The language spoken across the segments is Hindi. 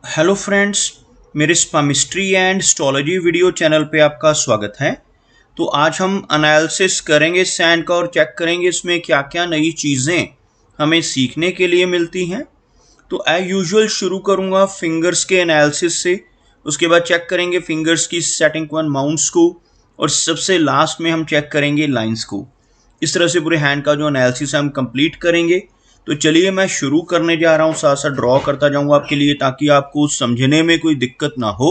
हेलो फ्रेंड्स, मेरे स्पामिस्ट्री एंड एस्ट्रोलॉजी वीडियो चैनल पे आपका स्वागत है। तो आज हम एनालिसिस करेंगे सैंड का और चेक करेंगे इसमें क्या क्या नई चीज़ें हमें सीखने के लिए मिलती हैं। तो एज यूजुअल शुरू करूँगा फिंगर्स के एनालिसिस से, उसके बाद चेक करेंगे फिंगर्स की सेटिंग वन माउंट्स को, और सबसे लास्ट में हम चेक करेंगे लाइंस को। इस तरह से पूरे हैंड का जो एनालिसिस है हम कंप्लीट करेंगे। तो चलिए मैं शुरू करने जा रहा हूँ, साथ साथ ड्रॉ करता जाऊँगा आपके लिए ताकि आपको समझने में कोई दिक्कत ना हो।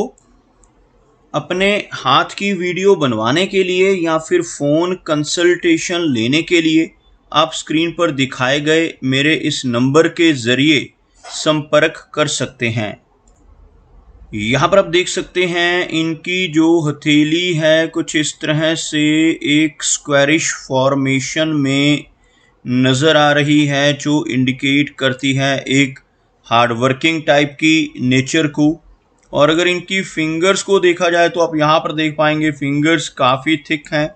अपने हाथ की वीडियो बनवाने के लिए या फिर फ़ोन कंसल्टेशन लेने के लिए आप स्क्रीन पर दिखाए गए मेरे इस नंबर के ज़रिए संपर्क कर सकते हैं। यहाँ पर आप देख सकते हैं इनकी जो हथेली है कुछ इस तरह से एक स्क्वायरिश फॉर्मेशन में नज़र आ रही है, जो इंडिकेट करती है एक हार्ड वर्किंग टाइप की नेचर को। और अगर इनकी फिंगर्स को देखा जाए तो आप यहाँ पर देख पाएंगे फिंगर्स काफ़ी थिक हैं,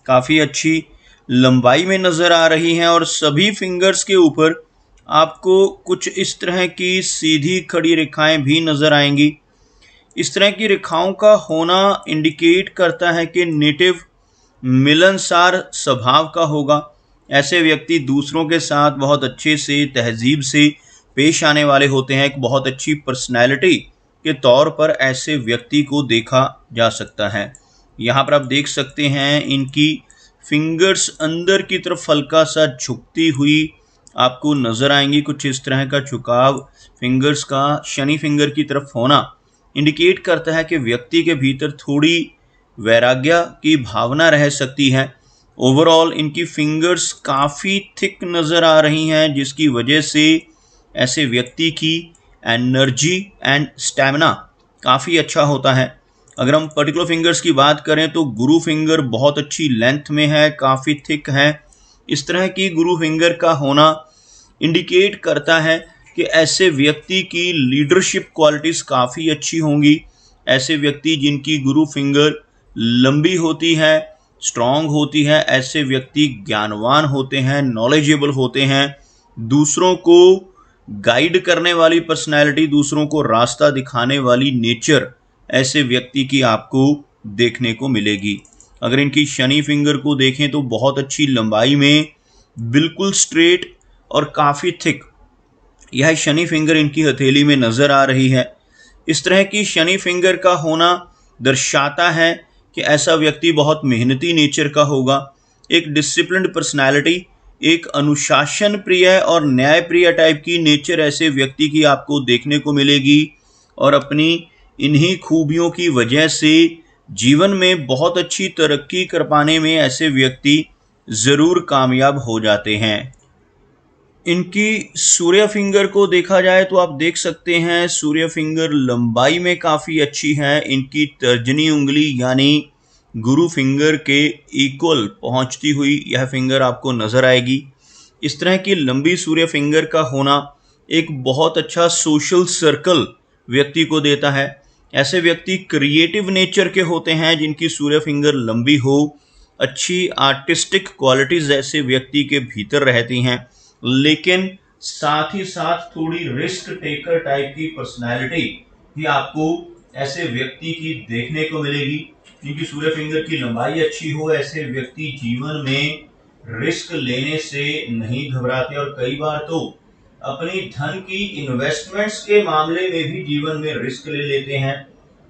काफ़ी अच्छी लंबाई में नज़र आ रही हैं, और सभी फिंगर्स के ऊपर आपको कुछ इस तरह की सीधी खड़ी रेखाएं भी नज़र आएंगी। इस तरह की रेखाओं का होना इंडिकेट करता है कि नेटिव मिलनसार स्वभाव का होगा। ऐसे व्यक्ति दूसरों के साथ बहुत अच्छे से तहजीब से पेश आने वाले होते हैं। एक बहुत अच्छी पर्सनैलिटी के तौर पर ऐसे व्यक्ति को देखा जा सकता है। यहाँ पर आप देख सकते हैं इनकी फिंगर्स अंदर की तरफ हल्का सा झुकती हुई आपको नज़र आएंगी। कुछ इस तरह का झुकाव फिंगर्स का शनि फिंगर की तरफ होना इंडिकेट करता है कि व्यक्ति के भीतर थोड़ी वैराग्य की भावना रह सकती है। ओवरऑल इनकी फिंगर्स काफ़ी थिक नज़र आ रही हैं, जिसकी वजह से ऐसे व्यक्ति की एनर्जी एंड स्टैमिना काफ़ी अच्छा होता है। अगर हम पर्टिकुलर फिंगर्स की बात करें तो गुरु फिंगर बहुत अच्छी लेंथ में है, काफ़ी थिक है। इस तरह की गुरु फिंगर का होना इंडिकेट करता है कि ऐसे व्यक्ति की लीडरशिप क्वालिटीज़ काफ़ी अच्छी होंगी। ऐसे व्यक्ति जिनकी गुरु फिंगर लंबी होती है, स्ट्रॉन्ग होती है, ऐसे व्यक्ति ज्ञानवान होते हैं, नॉलेजेबल होते हैं, दूसरों को गाइड करने वाली पर्सनैलिटी, दूसरों को रास्ता दिखाने वाली नेचर ऐसे व्यक्ति की आपको देखने को मिलेगी। अगर इनकी शनि फिंगर को देखें तो बहुत अच्छी लंबाई में, बिल्कुल स्ट्रेट और काफ़ी थिक यह शनि फिंगर इनकी हथेली में नज़र आ रही है। इस तरह की शनि फिंगर का होना दर्शाता है कि ऐसा व्यक्ति बहुत मेहनती नेचर का होगा, एक डिसिप्लिन्ड पर्सनैलिटी, एक अनुशासन प्रिय और न्याय प्रिय टाइप की नेचर ऐसे व्यक्ति की आपको देखने को मिलेगी। और अपनी इन्हीं खूबियों की वजह से जीवन में बहुत अच्छी तरक्की कर पाने में ऐसे व्यक्ति ज़रूर कामयाब हो जाते हैं। इनकी सूर्य फिंगर को देखा जाए तो आप देख सकते हैं सूर्य फिंगर लंबाई में काफ़ी अच्छी है। इनकी तर्जनी उंगली यानी गुरु फिंगर के इक्वल पहुंचती हुई यह फिंगर आपको नज़र आएगी। इस तरह की लंबी सूर्य फिंगर का होना एक बहुत अच्छा सोशल सर्कल व्यक्ति को देता है। ऐसे व्यक्ति क्रिएटिव नेचर के होते हैं जिनकी सूर्य फिंगर लंबी हो। अच्छी आर्टिस्टिक क्वालिटीज़ ऐसे व्यक्ति के भीतर रहती हैं, लेकिन साथ ही साथ थोड़ी रिस्क टेकर टाइप की पर्सनैलिटी भी आपको ऐसे व्यक्ति की देखने को मिलेगी। जिनकी सूर्य फिंगर की लंबाई अच्छी हो, ऐसे व्यक्ति जीवन में रिस्क लेने से नहीं घबराते, और कई बार तो अपनी धन की इन्वेस्टमेंट्स के मामले में भी जीवन में रिस्क ले लेते हैं।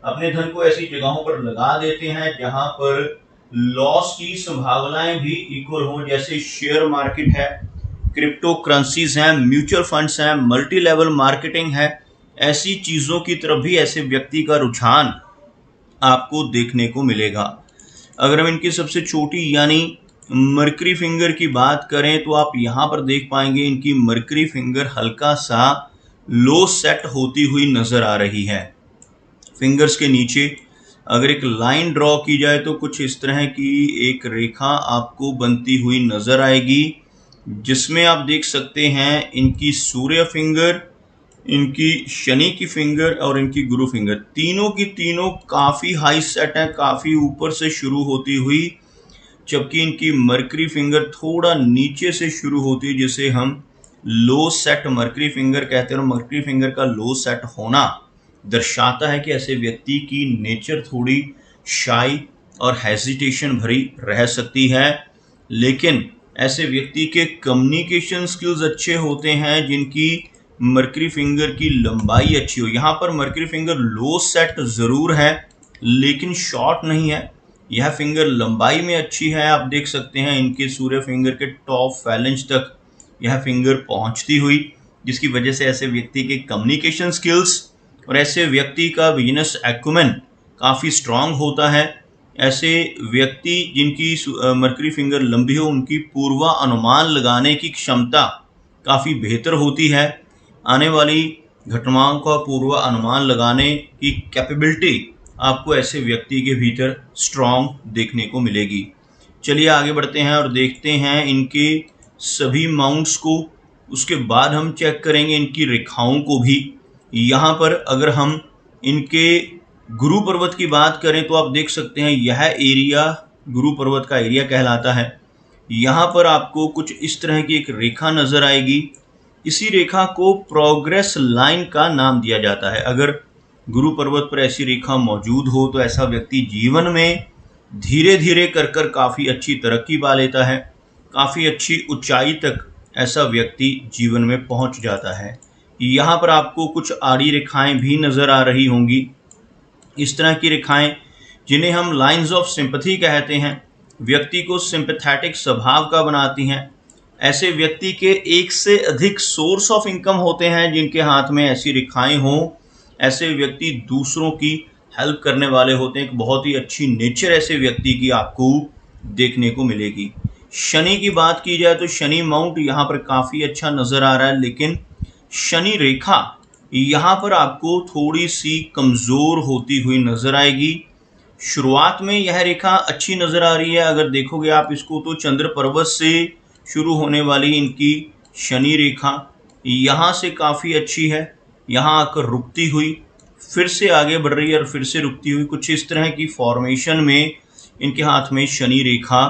अपने धन को ऐसी जगहों पर लगा देते हैं जहां पर लॉस की संभावनाएं भी इक्वल हो, जैसे शेयर मार्केट है, क्रिप्टो करेंसीज हैं, म्यूचुअल फंड्स हैं, मल्टी लेवल मार्केटिंग है। ऐसी चीज़ों की तरफ भी ऐसे व्यक्ति का रुझान आपको देखने को मिलेगा। अगर हम इनकी सबसे छोटी यानी मरकरी फिंगर की बात करें तो आप यहाँ पर देख पाएंगे इनकी मरकरी फिंगर हल्का सा लो सेट होती हुई नज़र आ रही है। फिंगर्स के नीचे अगर एक लाइन ड्रॉ की जाए तो कुछ इस तरह की एक रेखा आपको बनती हुई नज़र आएगी, जिसमें आप देख सकते हैं इनकी सूर्य फिंगर, इनकी शनि की फिंगर और इनकी गुरु फिंगर तीनों की तीनों काफ़ी हाई सेट है, काफ़ी ऊपर से शुरू होती हुई, जबकि इनकी मरकरी फिंगर थोड़ा नीचे से शुरू होती है, जिसे हम लो सेट मरकरी फिंगर कहते हैं। और मरकरी फिंगर का लो सेट होना दर्शाता है कि ऐसे व्यक्ति की नेचर थोड़ी शाई और हेजिटेशन भरी रह सकती है, लेकिन ऐसे व्यक्ति के कम्युनिकेशन स्किल्स अच्छे होते हैं जिनकी मर्करी फिंगर की लंबाई अच्छी हो। यहाँ पर मर्करी फिंगर लो सेट ज़रूर है लेकिन शॉर्ट नहीं है, यह फिंगर लंबाई में अच्छी है। आप देख सकते हैं इनके सूर्य फिंगर के टॉप फैलेंज तक यह फिंगर पहुंचती हुई, जिसकी वजह से ऐसे व्यक्ति के कम्युनिकेशन स्किल्स और ऐसे व्यक्ति का बिजनेस एक्यूमेन काफ़ी स्ट्रांग होता है। ऐसे व्यक्ति जिनकी मर्करी फिंगर लंबी हो उनकी पूर्वानुमान लगाने की क्षमता काफ़ी बेहतर होती है। आने वाली घटनाओं का पूर्वानुमान लगाने की कैपेबिलिटी आपको ऐसे व्यक्ति के भीतर स्ट्रांग देखने को मिलेगी। चलिए आगे बढ़ते हैं और देखते हैं इनके सभी माउंट्स को। उसके बाद हम चेक करेंगे इनकी रेखाओं को भी। यहाँ पर अगर हम इनके गुरु पर्वत की बात करें तो आप देख सकते हैं यह एरिया गुरु पर्वत का एरिया कहलाता है। यहाँ पर आपको कुछ इस तरह की एक रेखा नजर आएगी। इसी रेखा को प्रोग्रेस लाइन का नाम दिया जाता है। अगर गुरु पर्वत पर ऐसी रेखा मौजूद हो तो ऐसा व्यक्ति जीवन में धीरे धीरे कर काफ़ी अच्छी तरक्की पा लेता है, काफ़ी अच्छी ऊंचाई तक ऐसा व्यक्ति जीवन में पहुंच जाता है। यहाँ पर आपको कुछ आड़ी रेखाएं भी नज़र आ रही होंगी। इस तरह की रेखाएं जिन्हें हम लाइंस ऑफ सिंपैथी कहते हैं, व्यक्ति को सिंपैथेटिक स्वभाव का बनाती हैं। ऐसे व्यक्ति के एक से अधिक सोर्स ऑफ इनकम होते हैं जिनके हाथ में ऐसी रेखाएं हों। ऐसे व्यक्ति दूसरों की हेल्प करने वाले होते हैं। एक बहुत ही अच्छी नेचर ऐसे व्यक्ति की आपको देखने को मिलेगी। शनि की बात की जाए तो शनि माउंट यहाँ पर काफ़ी अच्छा नज़र आ रहा है, लेकिन शनि रेखा यहाँ पर आपको थोड़ी सी कमज़ोर होती हुई नज़र आएगी। शुरुआत में यह रेखा अच्छी नज़र आ रही है, अगर देखोगे आप इसको तो चंद्र पर्वत से शुरू होने वाली इनकी शनि रेखा यहाँ से काफ़ी अच्छी है, यहाँ आकर रुकती हुई फिर से आगे बढ़ रही है और फिर से रुकती हुई, कुछ इस तरह की फॉर्मेशन में इनके हाथ में शनि रेखा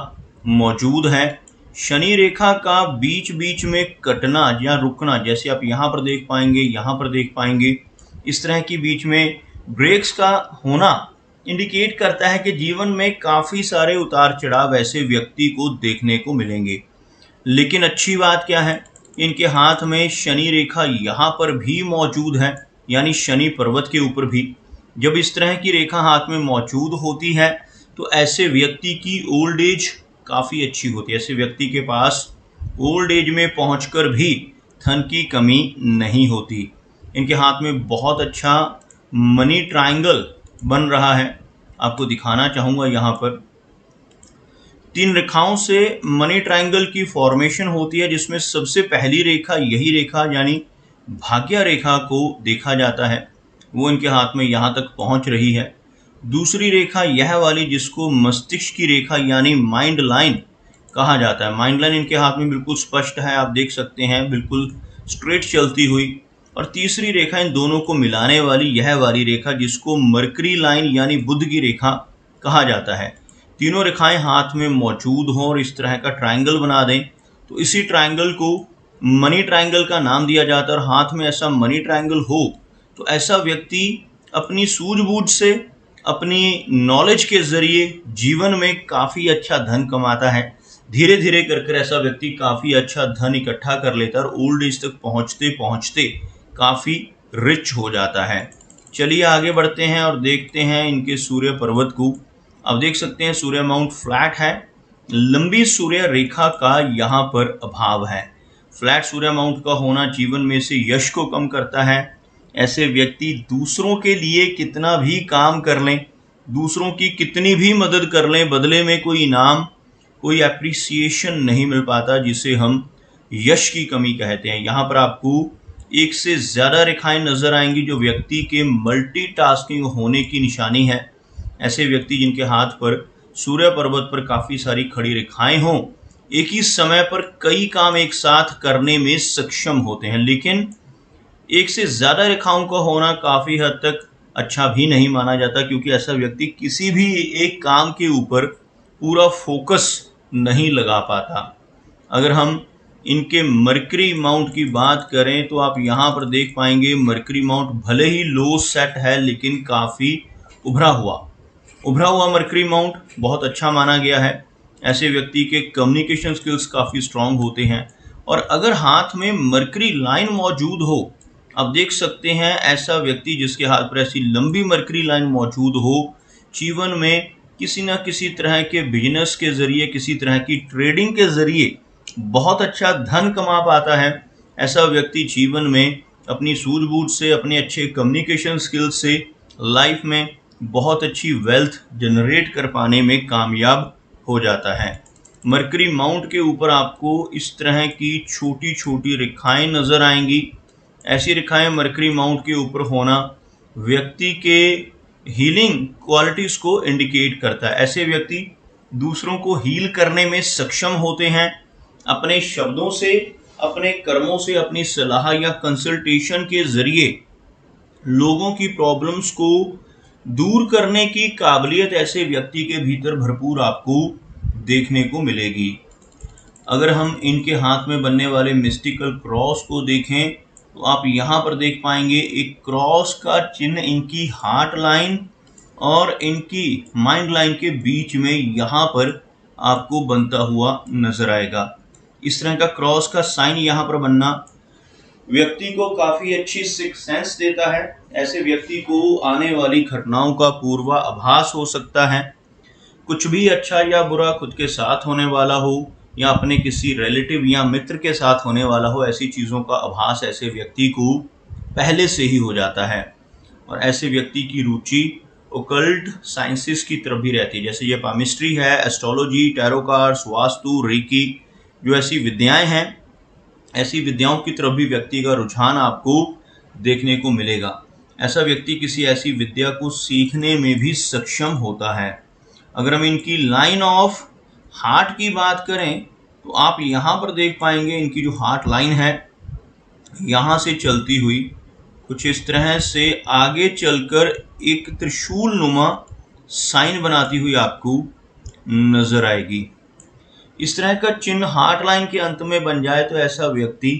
मौजूद है। शनि रेखा का बीच बीच में कटना या रुकना, जैसे आप यहाँ पर देख पाएंगे, यहाँ पर देख पाएंगे, इस तरह की बीच में ब्रेक्स का होना इंडिकेट करता है कि जीवन में काफ़ी सारे उतार चढ़ाव ऐसे व्यक्ति को देखने को मिलेंगे। लेकिन अच्छी बात क्या है, इनके हाथ में शनि रेखा यहाँ पर भी मौजूद है, यानी शनि पर्वत के ऊपर भी। जब इस तरह की रेखा हाथ में मौजूद होती है तो ऐसे व्यक्ति की ओल्ड एज काफ़ी अच्छी होती है। ऐसे व्यक्ति के पास ओल्ड एज में पहुंचकर भी धन की कमी नहीं होती। इनके हाथ में बहुत अच्छा मनी ट्रायंगल बन रहा है, आपको दिखाना चाहूँगा। यहाँ पर 3 रेखाओं से मनी ट्रायंगल की फॉर्मेशन होती है, जिसमें सबसे पहली रेखा यही रेखा यानी भाग्य रेखा को देखा जाता है, वो इनके हाथ में यहाँ तक पहुँच रही है। दूसरी रेखा यह वाली जिसको मस्तिष्क की रेखा यानी माइंड लाइन कहा जाता है, माइंड लाइन इनके हाथ में बिल्कुल स्पष्ट है, आप देख सकते हैं, बिल्कुल स्ट्रेट चलती हुई। और तीसरी रेखा इन दोनों को मिलाने वाली यह वाली रेखा जिसको मर्करी लाइन यानी बुध की रेखा कहा जाता है। तीनों रेखाएं हाथ में मौजूद हों और इस तरह का ट्रायंगल बना दें तो इसी ट्रायंगल को मनी ट्रायंगल का नाम दिया जाता है। और हाथ में ऐसा मनी ट्रायंगल हो तो ऐसा व्यक्ति अपनी सूझबूझ से, अपनी नॉलेज के ज़रिए जीवन में काफ़ी अच्छा धन कमाता है। धीरे धीरे कर ऐसा व्यक्ति काफ़ी अच्छा धन इकट्ठा कर लेता है और ओल्ड एज तक पहुँचते पहुँचते काफ़ी रिच हो जाता है। चलिए आगे बढ़ते हैं और देखते हैं इनके सूर्य पर्वत को। अब देख सकते हैं सूर्य माउंट फ्लैट है, लंबी सूर्य रेखा का यहाँ पर अभाव है। फ्लैट सूर्य माउंट का होना जीवन में से यश को कम करता है। ऐसे व्यक्ति दूसरों के लिए कितना भी काम कर लें, दूसरों की कितनी भी मदद कर लें, बदले में कोई इनाम, कोई एप्रिसिएशन नहीं मिल पाता, जिसे हम यश की कमी कहते हैं। यहाँ पर आपको एक से ज़्यादा रेखाएं नजर आएंगी जो व्यक्ति के मल्टीटास्किंग होने की निशानी है। ऐसे व्यक्ति जिनके हाथ पर सूर्य पर्वत पर काफ़ी सारी खड़ी रेखाएं हों, एक ही समय पर कई काम एक साथ करने में सक्षम होते हैं। लेकिन एक से ज़्यादा रेखाओं का होना काफ़ी हद तक अच्छा भी नहीं माना जाता, क्योंकि ऐसा व्यक्ति किसी भी एक काम के ऊपर पूरा फोकस नहीं लगा पाता। अगर हम इनके मरकरी अमाउंट की बात करें तो आप यहाँ पर देख पाएंगे मरकरी अमाउंट भले ही लो सेट है लेकिन काफ़ी उभरा हुआ मरकरी अमाउंट बहुत अच्छा माना गया है। ऐसे व्यक्ति के कम्युनिकेशन स्किल्स काफ़ी स्ट्रांग होते हैं। और अगर हाथ में मरकरी लाइन मौजूद हो, आप देख सकते हैं ऐसा व्यक्ति जिसके हाथ पर ऐसी लंबी मरकरी लाइन मौजूद हो, जीवन में किसी न किसी तरह के बिजनेस के ज़रिए, किसी तरह की ट्रेडिंग के ज़रिए बहुत अच्छा धन कमा पाता है। ऐसा व्यक्ति जीवन में अपनी सूझबूझ से, अपने अच्छे कम्युनिकेशन स्किल्स से लाइफ में बहुत अच्छी वेल्थ जनरेट कर पाने में कामयाब हो जाता है। मरकरी माउंट के ऊपर आपको इस तरह की छोटी छोटी रेखाएं नज़र आएंगी। ऐसी रेखाएं मरकरी माउंट के ऊपर होना व्यक्ति के हीलिंग क्वालिटीज़ को इंडिकेट करता है। ऐसे व्यक्ति दूसरों को हील करने में सक्षम होते हैं। अपने शब्दों से, अपने कर्मों से, अपनी सलाह या कंसल्टेशन के ज़रिए लोगों की प्रॉब्लम्स को दूर करने की काबिलियत ऐसे व्यक्ति के भीतर भरपूर आपको देखने को मिलेगी। अगर हम इनके हाथ में बनने वाले मिस्टिकल क्रॉस को देखें तो आप यहाँ पर देख पाएंगे एक क्रॉस का चिन्ह इनकी हार्ट लाइन और इनकी माइंड लाइन के बीच में यहाँ पर आपको बनता हुआ नजर आएगा। इस तरह का क्रॉस का साइन यहाँ पर बनना व्यक्ति को काफ़ी अच्छी सिक्स सेंस देता है। ऐसे व्यक्ति को आने वाली घटनाओं का पूर्वाभास हो सकता है। कुछ भी अच्छा या बुरा खुद के साथ होने वाला हो या अपने किसी रिलेटिव या मित्र के साथ होने वाला हो, ऐसी चीज़ों का आभास ऐसे व्यक्ति को पहले से ही हो जाता है। और ऐसे व्यक्ति की रुचि ओकल्ट साइंसेस की तरफ भी रहती है, जैसे ये पामिस्ट्री है, astrology, tarot cards, Vastu, reiki, जो ऐसी विद्याएं हैं, ऐसी विद्याओं की तरफ भी व्यक्ति का रुझान आपको देखने को मिलेगा। ऐसा व्यक्ति किसी ऐसी विद्या को सीखने में भी सक्षम होता है। अगर हम इनकी लाइन ऑफ हार्ट की बात करें तो आप यहाँ पर देख पाएंगे इनकी जो हार्ट लाइन है यहाँ से चलती हुई कुछ इस तरह से आगे चलकर एक त्रिशूल नुमा साइन बनाती हुई आपको नजर आएगी। इस तरह का चिन्ह हार्ट लाइन के अंत में बन जाए तो ऐसा व्यक्ति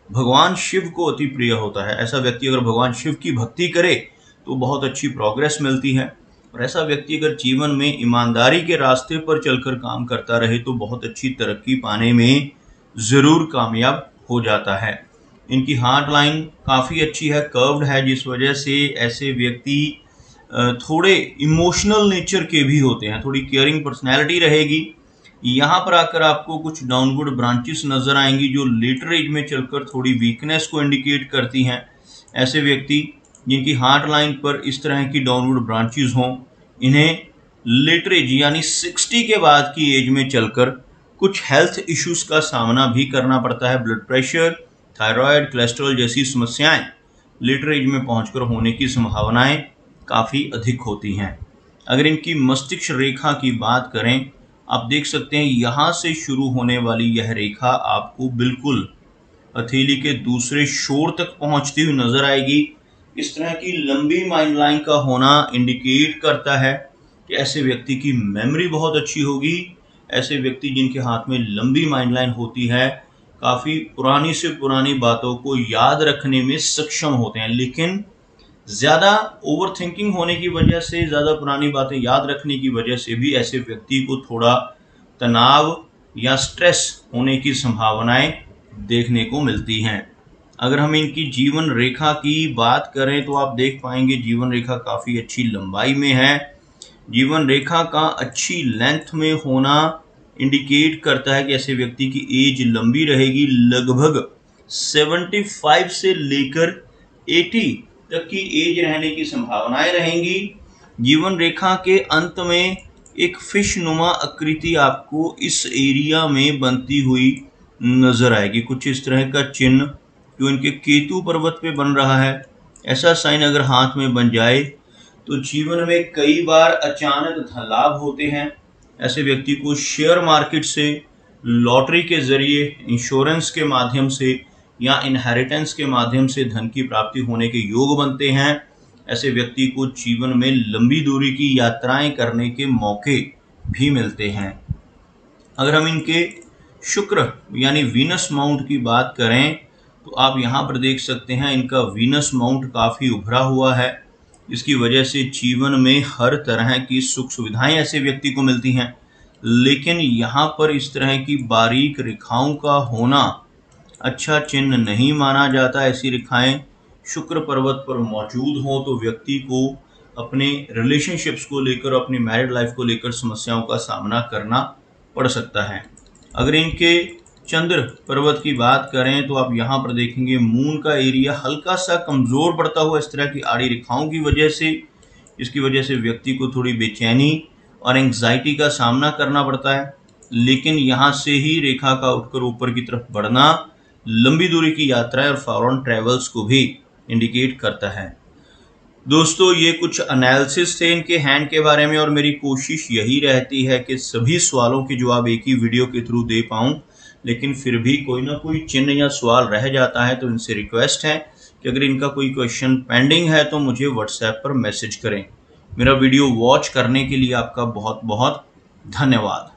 भगवान शिव को अति प्रिय होता है। ऐसा व्यक्ति अगर भगवान शिव की भक्ति करे तो बहुत अच्छी प्रोग्रेस मिलती है। और ऐसा व्यक्ति अगर जीवन में ईमानदारी के रास्ते पर चलकर काम करता रहे तो बहुत अच्छी तरक्की पाने में ज़रूर कामयाब हो जाता है। इनकी हार्ट लाइन काफ़ी अच्छी है, कर्व्ड है, जिस वजह से ऐसे व्यक्ति थोड़े इमोशनल नेचर के भी होते हैं, थोड़ी केयरिंग पर्सनैलिटी रहेगी। यहाँ पर आकर आपको कुछ डाउनवर्ड ब्रांचेस नज़र आएंगी जो लेटर एज में चलकर थोड़ी वीकनेस को इंडिकेट करती हैं। ऐसे व्यक्ति जिनकी हार्ट लाइन पर इस तरह की डाउनवर्ड ब्रांचेस हों, इन्हें लेटर एज यानी 60 के बाद की एज में चलकर कुछ हेल्थ इश्यूज़ का सामना भी करना पड़ता है। ब्लड प्रेशर, थायराइड, कोलेस्ट्रॉल जैसी समस्याएं लेटर एज में पहुंचकर होने की संभावनाएं काफ़ी अधिक होती हैं। अगर इनकी मस्तिष्क रेखा की बात करें, आप देख सकते हैं यहाँ से शुरू होने वाली यह रेखा आपको बिल्कुल हथेली के दूसरे शोर तक पहुँचती हुई नजर आएगी। इस तरह की लंबी माइंड लाइन का होना इंडिकेट करता है कि ऐसे व्यक्ति की मेमोरी बहुत अच्छी होगी। ऐसे व्यक्ति जिनके हाथ में लंबी माइंड लाइन होती है काफ़ी पुरानी से पुरानी बातों को याद रखने में सक्षम होते हैं, लेकिन ज़्यादा ओवर थिंकिंग होने की वजह से, ज़्यादा पुरानी बातें याद रखने की वजह से भी ऐसे व्यक्ति को थोड़ा तनाव या स्ट्रेस होने की संभावनाएं देखने को मिलती हैं। अगर हम इनकी जीवन रेखा की बात करें तो आप देख पाएंगे जीवन रेखा काफ़ी अच्छी लंबाई में है। जीवन रेखा का अच्छी लेंथ में होना इंडिकेट करता है कि ऐसे व्यक्ति की एज लंबी रहेगी। लगभग 75 से लेकर 80 तक की एज रहने की संभावनाएं रहेंगी। जीवन रेखा के अंत में एक फिश नुमा आकृति आपको इस एरिया में बनती हुई नजर आएगी। कुछ इस तरह का चिन्ह जो इनके केतु पर्वत पे बन रहा है, ऐसा साइन अगर हाथ में बन जाए तो जीवन में कई बार अचानक धन लाभ होते हैं। ऐसे व्यक्ति को शेयर मार्केट से, लॉटरी के जरिए, इंश्योरेंस के माध्यम से या इनहेरिटेंस के माध्यम से धन की प्राप्ति होने के योग बनते हैं। ऐसे व्यक्ति को जीवन में लंबी दूरी की यात्राएं करने के मौके भी मिलते हैं। अगर हम इनके शुक्र यानी वीनस माउंट की बात करें तो आप यहाँ पर देख सकते हैं इनका वीनस माउंट काफ़ी उभरा हुआ है। इसकी वजह से जीवन में हर तरह की सुख सुविधाएं ऐसे व्यक्ति को मिलती हैं, लेकिन यहाँ पर इस तरह की बारीक रेखाओं का होना अच्छा चिन्ह नहीं माना जाता। ऐसी रेखाएं शुक्र पर्वत पर मौजूद हो तो व्यक्ति को अपने रिलेशनशिप्स को लेकर, अपनी मैरिड लाइफ को लेकर समस्याओं का सामना करना पड़ सकता है। अगर इनके चंद्र पर्वत की बात करें तो आप यहाँ पर देखेंगे मून का एरिया हल्का सा कमज़ोर पड़ता हुआ इस तरह की आड़ी रेखाओं की वजह से। इसकी वजह से व्यक्ति को थोड़ी बेचैनी और एंग्जाइटी का सामना करना पड़ता है, लेकिन यहाँ से ही रेखा का उठकर ऊपर की तरफ बढ़ना लंबी दूरी की यात्राएं और फॉरेन ट्रेवल्स को भी इंडिकेट करता है। दोस्तों, ये कुछ एनालिसिस थे इनके हैंड के बारे में, और मेरी कोशिश यही रहती है कि सभी सवालों के जवाब एक ही वीडियो के थ्रू दे पाऊँ, लेकिन फिर भी कोई ना कोई चिन्ह या सवाल रह जाता है। तो इनसे रिक्वेस्ट है कि अगर इनका कोई क्वेश्चन पेंडिंग है तो मुझे व्हाट्सएप पर मैसेज करें। मेरा वीडियो वॉच करने के लिए आपका बहुत बहुत धन्यवाद।